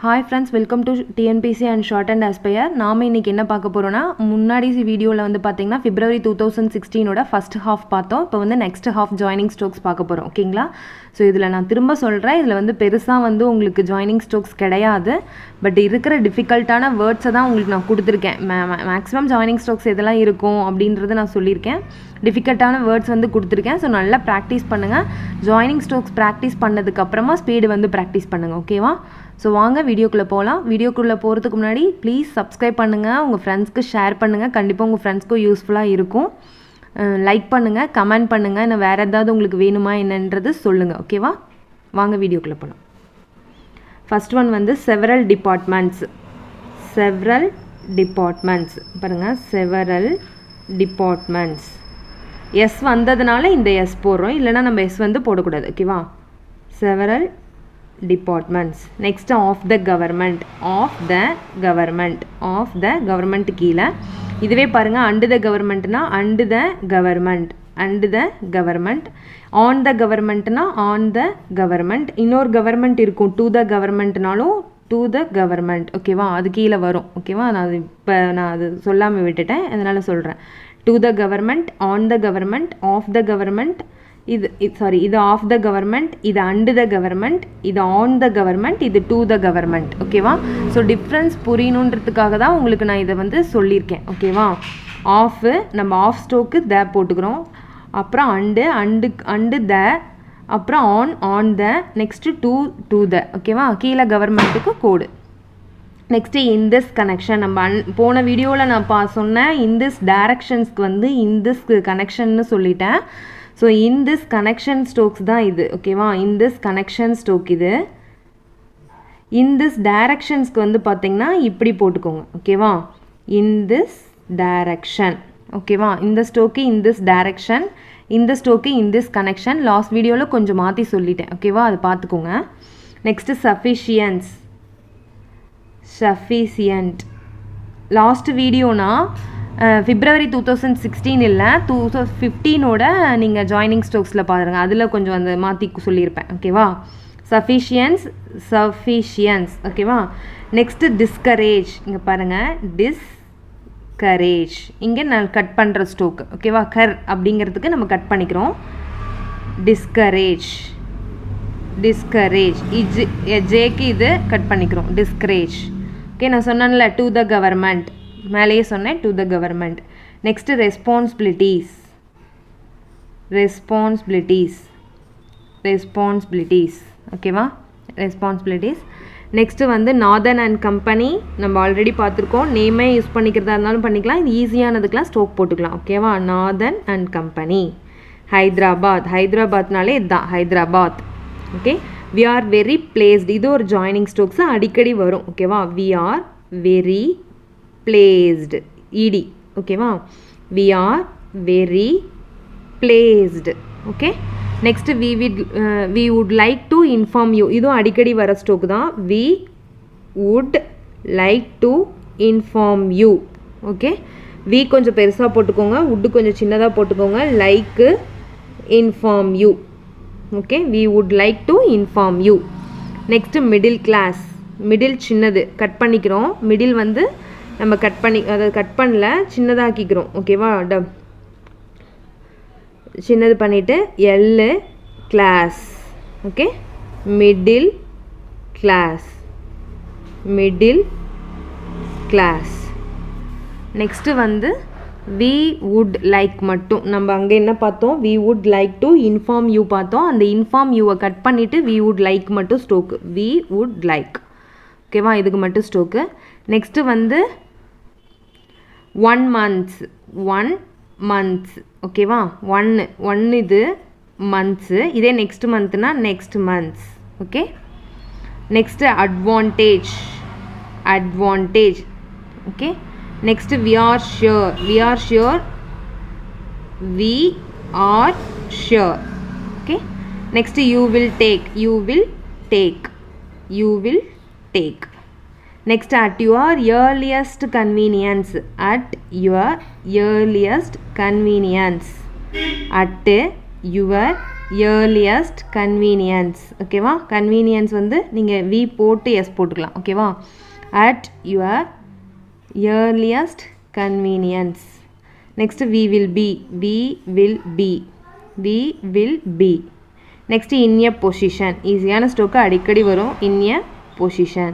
Hi friends, welcome to TNPSC and SHORTHAND Aspire. நாம இன்னைக்கு என்ன பார்க்க போறோம்னா முன்னாடி வீடியோல வந்து பாத்தீங்கன்னா February 2016 ஓட ஃபர்ஸ்ட் ஹாஃப் பார்த்தோம். இப்போ வந்து நெக்ஸ்ட் ஹாஃப் ஜாயினிங் ஸ்ட்ரோக்ஸ் பார்க்க போறோம். ஓகேங்களா? சோ இதுல நான் திரும்ப சொல்றேன். இதுல வந்து பெருசா வந்து உங்களுக்கு ஜாயினிங் ஸ்ட்ரோக்ஸ் கிடையாது. பட் இருக்கிற டிஃபிகல்ட்டான வேர்ட்ஸை தான் உங்களுக்கு நான் கொடுத்துருக்கேன். மேக்ஸிமம் ஜாயினிங் ஸ்ட்ரோக்ஸ் எதெல்லாம் இருக்கும் அப்படின்றத நான் சொல்லியிருக்கேன். டிஃபிகல்ட்டான வேர்ட்ஸ் வந்து கொடுத்துருக்கேன். ஸோ நல்லா ப்ராக்டிஸ் பண்ணுங்கள். ஜாயினிங் ஸ்ட்ரோக்ஸ் ப்ராக்டிஸ் பண்ணதுக்கப்புறமா ஸ்பீடு வந்து ப்ராக்டிஸ் பண்ணுங்கள். ஓகேவா? ஸோ வாங்க வீடியோக்குள்ளே போகலாம். வீடியோக்குள்ளே போகிறதுக்கு முன்னாடி ப்ளீஸ் சப்ஸ்கிரைப் பண்ணுங்கள், உங்கள் ஃப்ரெண்ட்ஸ்க்கு ஷேர் பண்ணுங்கள். கண்டிப்பாக உங்கள் ஃப்ரெண்ட்ஸ்க்கும் யூஸ்ஃபுல்லாக இருக்கும். லைக் பண்ணுங்கள், கமெண்ட் பண்ணுங்கள். இன்னும் வேறு ஏதாவது உங்களுக்கு வேணுமா என்னன்றது சொல்லுங்கள். ஓகேவா? வாங்க வீடியோக்குள்ளே போகலாம். ஃபஸ்ட் ஒன் வந்து செவரல் டிபார்ட்மெண்ட்ஸ். செவரல் டிபார்ட்மெண்ட்ஸ் பாருங்கள். Several departments. எஸ் வந்ததுனால இந்த எஸ் போடுறோம், இல்லைனா நம்ம எஸ் வந்து போடக்கூடாது. ஓகேவா? Several departments. Next of the government. Of the government. Of the government கீழே இதுவே பாருங்கள். அண்டு த கவர்மெண்ட்னா and the government. And the government. On the கவர்மெண்ட்னா ஆன் த கவர்மெண்ட். இன்னொரு கவர்மெண்ட் இருக்கும், டு த கவர்மெண்ட்னாலும் டு த கவர்மெண்ட். ஓகேவா? அது கீழே வரும். ஓகேவா? நான் அது சொல்லாமல் விட்டுட்டேன், அதனால் சொல்கிறேன். To the government, on the government, of the government. இது ஆஃப் த கவர்மெண்ட், இது அண்டு த கவர்மெண்ட், இது ஆன் த கவர்மெண்ட், இது டு த கவர்மெண்ட். ஓகேவா? ஸோ டிஃப்ரென்ஸ் புரியணுன்றதுக்காக தான் உங்களுக்கு நான் இதை வந்து சொல்லியிருக்கேன். ஓகேவா? ஆஃபு நம்ம ஆஃப் ஸ்டோக்கு த போட்டுக்கிறோம். அப்புறம் அண்டு த, அப்புறம் on the, next to the. ஓகேவா? கீழே கவர்மெண்ட்டுக்கு கோடு. Next in this connection. நம்ம போன வீடியோவில் நான் சொன்னேன் இன் திஸ் டைரக்ஷன்ஸ்க்கு வந்து இன் திஸ் கனெக்ஷன்னு சொல்லிட்டேன். So in this connection strokes தான் இது. ஓகேவா? இன் திஸ் கனெக்ஷன் ஸ்ட்ரோக் இது. இன் திஸ் டைரக்ஷன்ஸ்க்கு வந்து பார்த்திங்கன்னா இப்படி போட்டுக்கோங்க. ஓகேவா? In this direction. ஓகேவா? இந்த ஸ்ட்ரோக்கு இன் திஸ் டைரக்ஷன், இந்த stroke in this connection. Last வீடியோவில் கொஞ்சம் மாற்றி சொல்லிட்டேன். ஓகேவா? அது பார்த்துக்கோங்க. நெக்ஸ்ட்டு சஃபிஷியன்ஸ். சஃபிஷியன்ட். லாஸ்ட் வீடியோனா February 2016 இல்லை 2015 நீங்கள் ஜாயினிங் ஸ்ட்ரோக்ஸில் பாருங்கள். அதில் கொஞ்சம் அந்த மாற்றி சொல்லியிருப்பேன். ஓகேவா? சஃபிஷியன்ஸ். ஓகேவா? Next discourage. இங்கே பாருங்கள். டிஸ்கரேஜ். இங்கே நான் கட் பண்ணுற ஸ்ட்ரோக். ஓகேவா? அப்படிங்கிறதுக்கு நம்ம கட் பண்ணிக்கிறோம். டிஸ்கரேஜ். ஜேக்கு இது கட் பண்ணிக்கிறோம். டிஸ்கரேஜ். ஓகே, நான் சொன்னேன்ல டு த கவர்மெண்ட், மேலேயே சொன்னேன் to the government. Next responsibilities. ஓகேவா? ரெஸ்பான்சிபிலிட்டிஸ். நெக்ஸ்ட்டு வந்து நார்தர்ன் அண்ட் கம்பெனி. நம்ம ஆல்ரெடி பார்த்துருக்கோம். நேமே யூஸ் பண்ணிக்கிறதா இருந்தாலும் பண்ணிக்கலாம். இது ஈஸியானதுக்கெலாம் ஸ்ட்ரோக் போட்டுக்கலாம். ஓகேவா? Northern and company. ஹைதராபாத்னாலே இதுதான் Hyderabad. Okay. We are very pleased. இது ஒரு ஜாயினிங் ஸ்ட்ரோக்ஸ் அடிக்கடி வரும். ஓகேவா? We are very pleased. இடி. ஓகேவா? We are very pleased. Okay. Next we would like to inform you. இதுவும் அடிக்கடி வர ஸ்ட்ரோக் தான். We would like to inform you. Okay. We கொஞ்சம் பெருசாக போட்டுக்கோங்க, வுட்டு கொஞ்சம் சின்னதாக போட்டுக்கோங்க. Like, inform you. Okay. We would like to inform you. Next middle class. Middle சின்னது கட் பண்ணிக்கிறோம். மிடில் வந்து நம்ம அதை கட் பண்ணல, சின்னதாக்கிக்கிறோம். ஓகேவா? சின்னது பண்ணிவிட்டு எல்லு class. Okay. Middle class. Next வந்து வி வுட் லைக் மட்டும். நம்ம அங்கே என்ன பார்த்தோம்? We would like to inform you பார்த்தோம். அந்த இன்ஃபார்ம் யூவை கட் பண்ணிவிட்டு வி வுட் லைக் மட்டும் ஸ்ட்ரோக்கு. We would like. ஓகேவா? இதுக்கு மட்டும் ஸ்ட்ரோக்கு. நெக்ஸ்ட்டு வந்து 1 month. ஓகேவா? ஒன்று இது மந்த்ஸு. இதே நெக்ஸ்ட் மந்த்னா next months. Okay. Next advantage. Okay. Next we are sure. Okay. Next you will take. Next, at your earliest convenience. At your earliest convenience. At your earliest convenience. ஓகேவா? Convenience வந்து நீங்கள் we போட்டு S போட்டுக்கலாம். ஓகேவா? at your earliest convenience. next we will be. next in a position. ஈஸியான ஸ்டோக்கு அடிக்கடி வரும். in a position.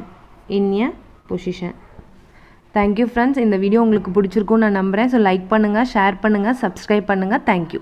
Thank you friends. இந்த வீடியோ உங்களுக்கு பிடிச்சிருக்கும்னு நான் நம்புகிறேன். ஸோ லைக் பண்ணுங்கள், ஷேர் பண்ணுங்கள், சப்ஸ்கிரைப் பண்ணுங்கள். தேங்க்யூ.